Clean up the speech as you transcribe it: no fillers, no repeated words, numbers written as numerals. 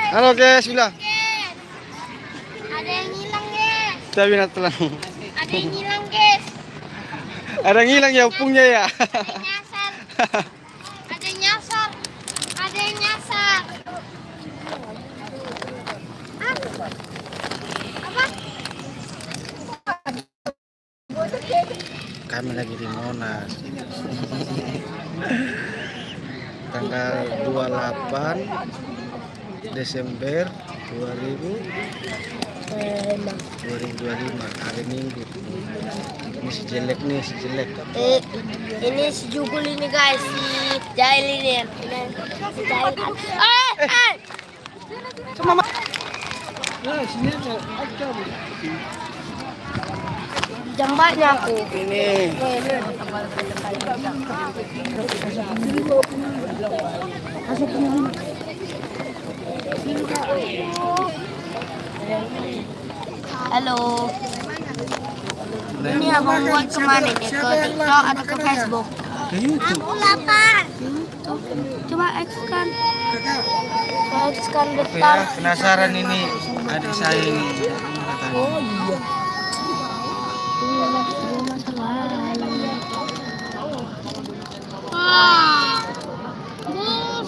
Halo guys, bilang. Guys, ada yang hilang guys. Tapi telan. Ada yang hilang guys. Ada yang hilang ya upungnya ya. Ada yang nyasar. Ada yang nyasar. Ada yang nyasar. Apa? Kami lagi di Monas. Tanggal 28 Desember 2025 hari Minggu. Ini si jelek nih, si jelek. Ini si Jugul ini guys, si Jail ini. Si Jail. Sama Jambaknya aku. ini. Halo. Ini abang buat kemana nih? Ke TikTok atau ke Facebook? Aku lapar. Coba X-kan. X-kan bentar. Ya, penasaran ini adik saya ini. Oh iya. Ah.